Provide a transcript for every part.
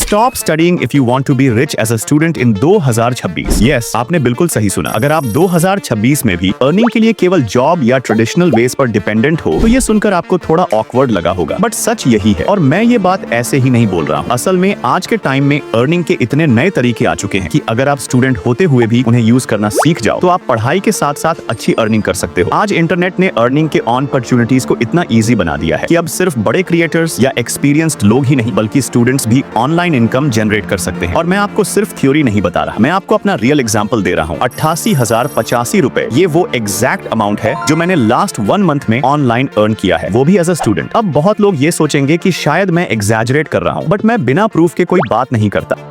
Stop studying if you want to be rich as a student in 2026। Yes, आपने बिल्कुल सही सुना। अगर आप 2026 में भी अर्निंग के लिए केवल जॉब या ट्रेडिशनल वेज पर डिपेंडेंट हो तो ये सुनकर आपको थोड़ा ऑकवर्ड लगा होगा, बट सच यही है। और मैं ये बात ऐसे ही नहीं बोल रहा हूँ। असल में आज के टाइम में अर्निंग के इतने नए तरीके आ चुके हैं कि अगर आप स्टूडेंट होते हुए भी उन्हें यूज करना सीख जाओ तो आप पढ़ाई के साथ साथ अच्छी अर्निंग कर सकते हो। आज इंटरनेट ने अर्निंग के अपॉर्चुनिटीज को इतना ईजी बना दिया है कि अब सिर्फ बड़े क्रिएटर्स या एक्सपीरियंस्ड लोग ही नहीं बल्कि स्टूडेंट्स भी ऑनलाइन इनकम जनरेट कर सकते हैं। और मैं आपको सिर्फ थ्योरी नहीं बता रहा, मैं आपको अपना रियल एग्जांपल दे रहा हूँ। 88,085 रुपए, ये वो एग्जैक्ट अमाउंट है जो मैंने लास्ट 1 मंथ में ऑनलाइन अर्न किया है, वो भी एज अ स्टूडेंट। अब बहुत लोग ये सोचेंगे कि शायद मैं एग्जैजरेट कर रहा हूँ, बट मैं बिना प्रूफ के कोई बात नहीं करता।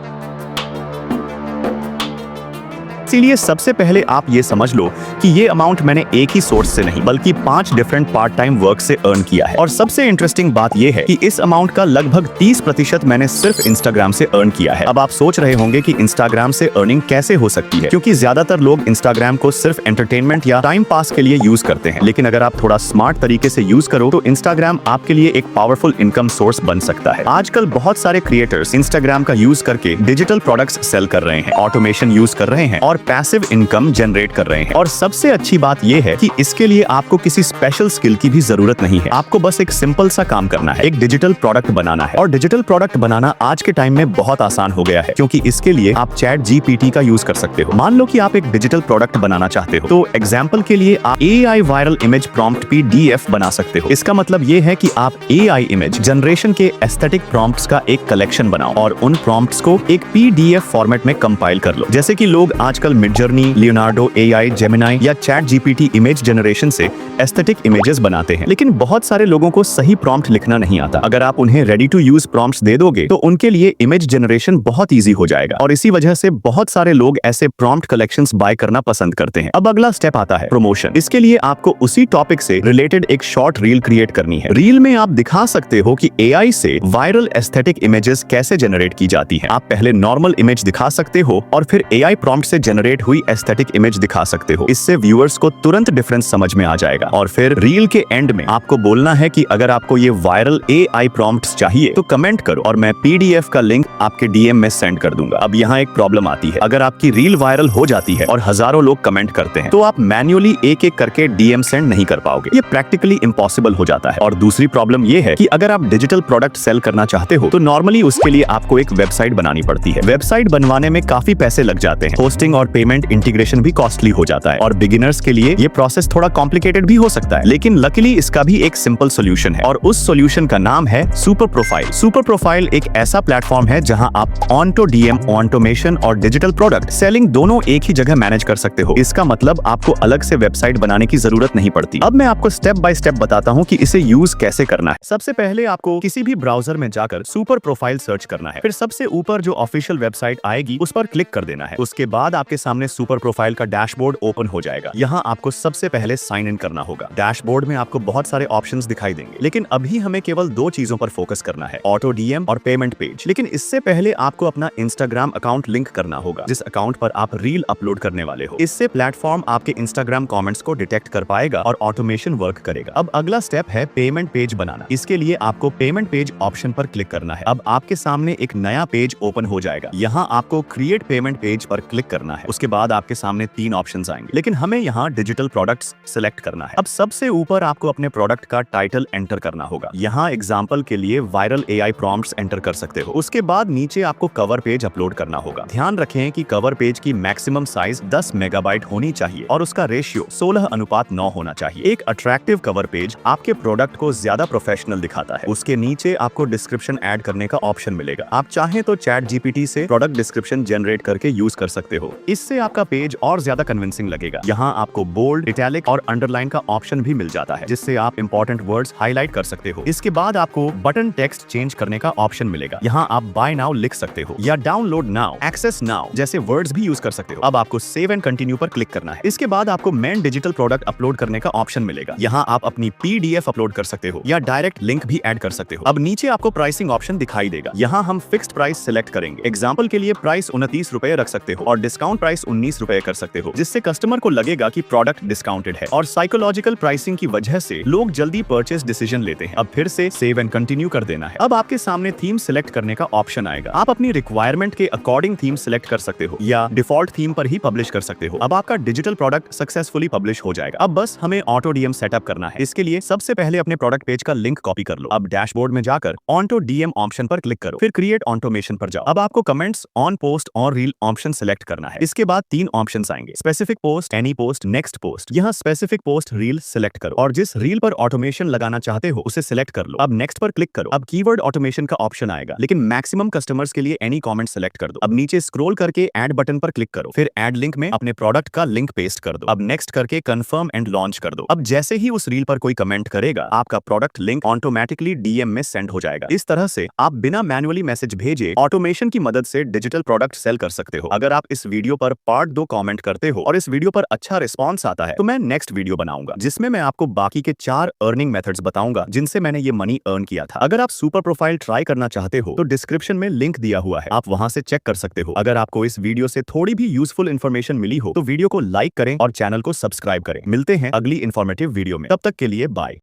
इसीलिए सबसे पहले आप ये समझ लो कि ये अमाउंट मैंने एक ही सोर्स से नहीं बल्कि 5 डिफरेंट पार्ट टाइम वर्क से अर्न किया है। और सबसे इंटरेस्टिंग बात ये है कि इस अमाउंट का लगभग 30% मैंने सिर्फ इंस्टाग्राम से अर्न किया है। अब आप सोच रहे होंगे कि इंस्टाग्राम से अर्निंग कैसे हो सकती है, क्योंकि ज्यादातर लोग इंस्टाग्राम को सिर्फ एंटरटेनमेंट या टाइम पास के लिए यूज करते हैं। लेकिन अगर आप थोड़ा स्मार्ट तरीके से यूज करो तो इंस्टाग्राम आपके लिए एक पावरफुल इनकम सोर्स बन सकता है। आजकल बहुत सारे क्रिएटर्स इंस्टाग्राम का यूज करके डिजिटल प्रोडक्ट्स सेल कर रहे हैं, ऑटोमेशन यूज कर रहे हैं और पैसिव इनकम जनरेट कर रहे हैं। और सबसे अच्छी बात यह है कि इसके लिए आपको किसी स्पेशल स्किल की भी जरूरत नहीं है। आपको बस एक सिंपल सा काम करना है, एक डिजिटल प्रोडक्ट बनाना है। और डिजिटल प्रोडक्ट बनाना आज के टाइम में बहुत आसान हो गया है, क्योंकि इसके लिए आप चैट जीपीटी का यूज कर सकते हो। मान लो कि आप एक डिजिटल प्रोडक्ट बनाना चाहते हो, तो एग्जाम्पल के लिए आप AI viral image prompt PDF बना सकते हो। इसका मतलब ये है कि आप AI इमेज जनरेशन के एस्थेटिक प्रॉम्प्ट्स का एक कलेक्शन बनाओ और उन प्रॉम्प्ट्स को एक PDF फॉर्मेट में कंपाइल कर लो। जैसे कि लोग आजकल मिडजर्नी, लियोनार्डो, AI, जेमिनाई या चैट जीपीटी इमेज जनरेशन से एस्थेटिक इमेजेस बनाते हैं। लेकिन बहुत सारे लोगों को सही प्रॉम्प्ट लिखना नहीं आता। अगर आप उन्हें रेडी टू यूज प्रॉम्प्ट्स दे दोगे तो उनके लिए इमेज जनरेशन बहुत इजी हो जाएगा। और इसी वजह से बहुत सारे लोग ऐसे प्रॉम्प्ट कलेक्शंस बाय करना पसंद करते हैं। अब अगला स्टेप आता है प्रमोशन। इसके लिए आपको उसी टॉपिक से रिलेटेड एक शॉर्ट रील क्रिएट करनी है। रील में आप दिखा सकते हो कि AI से वायरल एस्थेटिक इमेजेस कैसे जनरेट की जाती हैं। आप पहले नॉर्मल इमेज दिखा सकते हो और फिर AI प्रॉम्प्ट से जनरेट हुई एस्थेटिक इमेज दिखा सकते हो। इससे व्यूअर्स को तुरंत डिफरेंस समझ में आ जाएगा। और फिर रील के एंड में आपको बोलना है कि अगर आपको ये वायरल AI प्रॉम्प्ट्स चाहिए तो कमेंट करो और मैं PDF का लिंक आपके DM में सेंड कर दूंगा। अब यहाँ एक प्रॉब्लम आती है, अगर आपकी रील वायरल हो जाती है और हजारों लोग कमेंट करते हैं तो आप मैन्युअली एक एक करके DM सेंड नहीं कर पाओगे। ये प्रैक्टिकली इम्पॉसिबल हो जाता है। और दूसरी प्रॉब्लम ये है कि अगर आप डिजिटल प्रोडक्ट सेल करना चाहते हो तो नॉर्मली उसके लिए आपको एक वेबसाइट बनानी पड़ती है। वेबसाइट बनवाने में काफी पैसे लग जाते हैं। होस्टिंग और पेमेंट इंटीग्रेशन भी कॉस्टली हो जाता है और बिगिनर्स के लिए ये प्रोसेस थोड़ा कॉम्प्लिकेटेड भी हो सकता है। लेकिन लकीली इसका भी एक सिंपल सॉल्यूशन है और उस सॉल्यूशन का नाम है सुपर प्रोफाइल। सुपर प्रोफाइल एक ऐसा प्लेटफॉर्म है जहां आप ऑन-टो DM, ऑटोमेशन और डिजिटल प्रोडक्ट सेलिंग दोनों एक ही जगह मैनेज कर सकते हो। इसका मतलब आपको अलग से वेबसाइट बनाने की जरूरत नहीं पड़ती। अब मैं आपको स्टेप बाय स्टेप बताता हूं कि इसे यूज कैसे करना है। सबसे पहले आपको किसी भी ब्राउजर में जाकर सुपर प्रोफाइल सर्च करना है। फिर सबसे ऊपर जो ऑफिशियल वेबसाइट आएगी उस पर क्लिक कर देना है। उसके बाद आपके सामने सुपर प्रोफाइल का डैशबोर्ड ओपन हो जाएगा। यहाँ आपको सबसे पहले साइन इन करना होगा। डैशबोर्ड में आपको बहुत सारे ऑप्शंस दिखाई देंगे, लेकिन अभी हमें केवल 2 चीजों पर फोकस करना है, ऑटो DM और पेमेंट पेज। लेकिन इससे पहले आपको अपना इंस्टाग्राम अकाउंट लिंक करना होगा, जिस अकाउंट पर आप रील अपलोड करने वाले हो। इससे प्लेटफॉर्म आपके इंस्टाग्राम कमेंट्स को डिटेक्ट कर पाएगा और ऑटोमेशन वर्क करेगा। अब अगला स्टेप है पेमेंट पेज बनाना। इसके लिए आपको पेमेंट पेज ऑप्शन पर क्लिक करना है। अब आपके सामने एक नया पेज ओपन हो जाएगा। यहाँ आपको क्रिएट पेमेंट पेज पर क्लिक करना है। उसके बाद आपके सामने 3 ऑप्शंस आएंगे, लेकिन हमें यहाँ डिजिटल प्रोडक्ट्स सिलेक्ट करना है। अब सबसे ऊपर आपको अपने प्रोडक्ट का टाइटल एंटर करना होगा। यहाँ एग्जांपल के लिए वायरल AI प्रॉम्प्ट्स एंटर कर सकते हो। उसके बाद नीचे आपको कवर पेज अपलोड करना होगा। ध्यान रखें कि कवर पेज की मैक्सिमम साइज 10 मेगाबाइट होनी चाहिए और उसका रेशियो 16:9 होना चाहिए। एक अट्रैक्टिव कवर पेज आपके प्रोडक्ट को ज्यादा प्रोफेशनल दिखाता है। उसके नीचे आपको डिस्क्रिप्शन ऐड करने का ऑप्शन मिलेगा। आप चाहें तो चैट जीपीटी से प्रोडक्ट डिस्क्रिप्शन जनरेट करके यूज कर सकते हो। इससे आपका पेज और ज्यादा कन्विंसिंग लगेगा। यहाँ आपको बोल्ड, इटैलिक और अंडरलाइन का ऑप्शन भी मिल जाता है, जिससे आप इंपॉर्टेंट वर्ड्स हाईलाइट कर सकते हो। इसके बाद आपको बटन टेक्स्ट चेंज करने का ऑप्शन मिलेगा। यहाँ आप बाय नाउ लिख सकते हो या डाउनलोड नाउ, एक्सेस नाउ जैसे वर्ड्स भी यूज कर सकते हो। अब आपको सेव एंड कंटिन्यू पर क्लिक करना है। इसके बाद आपको मेन डिजिटल प्रोडक्ट अपलोड करने का ऑप्शन मिलेगा। यहाँ आप अपनी PDF अपलोड कर सकते हो या डायरेक्ट लिंक भी ऐड कर सकते हो। अब नीचे आपको प्राइसिंग ऑप्शन दिखाई देगा। यहाँ हम फिक्स्ड प्राइस सिलेक्ट करेंगे। एग्जाम्पल के लिए प्राइस 29 रुपए रख सकते हो और डिस्काउंट प्राइस 19 रुपए कर सकते हो, जिससे कस्टमर को लगेगा कि प्रोडक्ट डिस्काउंटेड है। और साइकोलॉजिकल प्राइसिंग की वजह से लोग जल्दी परचेस डिसीजन लेते हैं। अब फिर से सेव एंड कंटिन्यू कर देना है। अब आपके सामने थीम सिलेक्ट करने का ऑप्शन आएगा। आप अपनी रिक्वायरमेंट के अकॉर्डिंग थीम सिलेक्ट कर सकते हो या डिफॉल्ट थीम पर ही पब्लिश कर सकते हो। अब आपका डिजिटल प्रोडक्ट सक्सेसफुली पब्लिश हो जाएगा। अब बस हमें ऑटो डीएम सेटअप करना है। इसके लिए सबसे पहले अपने प्रोडक्ट पेज का लिंक कॉपी कर लो। अब डैशबोर्ड में जाकर ऑटो डीएम ऑप्शन पर क्लिक करो, फिर क्रिएट ऑटोमेशन पर जाओ। अब आपको कमेंट्स, ऑन पोस्ट और रील ऑप्शन सिलेक्ट करना है। इसके बाद 3 ऑप्शन आएंगे, specific post, any post, next post. यहाँ स्पेसिफिक पोस्ट रील सिलेक्ट करो और जिस रील पर ऑटोमेशन लगाना चाहते हो उसे सिलेक्ट कर लो। अब नेक्स्ट पर क्लिक करो। अब कीवर्ड ऑटोमेशन का ऑप्शन आएगा, लेकिन मैक्सिमम कस्टमर्स के लिए एनी कमेंट सिलेक्ट कर दो। अब नीचे स्क्रॉल करके ऐड बटन पर क्लिक करो, फिर ऐड लिंक में अपने प्रोडक्ट का लिंक पेस्ट कर दो। अब नेक्स्ट करके कंफर्म एंड लॉन्च कर दो। अब जैसे ही उस रील पर कोई कमेंट करेगा, आपका प्रोडक्ट लिंक ऑटोमेटिकली डीएम में सेंड हो जाएगा। इस तरह से आप बिना मैन्युअली मैसेज भेजे ऑटोमेशन की मदद से डिजिटल प्रोडक्ट सेल कर सकते हो। अगर आप इस वीडियो पर पार्ट 2 कमेंट करते हो और इस वीडियो पर अच्छा रिस्पॉन्स आता है, तो मैं नेक्स्ट वीडियो बनाऊंगा जिसमें मैं आपको बाकी के 4 अर्निंग मेथड्स बताऊंगा जिनसे मैंने ये मनी अर्न किया था। अगर आप सुपर प्रोफाइल ट्राई करना चाहते हो तो डिस्क्रिप्शन में लिंक दिया हुआ है, आप वहां से चेक कर सकते हो। अगर आपको इस वीडियो से थोड़ी भी यूजफुल इन्फॉर्मेशन मिली हो तो वीडियो को लाइक करें और चैनल को सब्सक्राइब करें। मिलते हैं अगली इन्फॉर्मेटिव वीडियो में, तब तक के लिए बाय।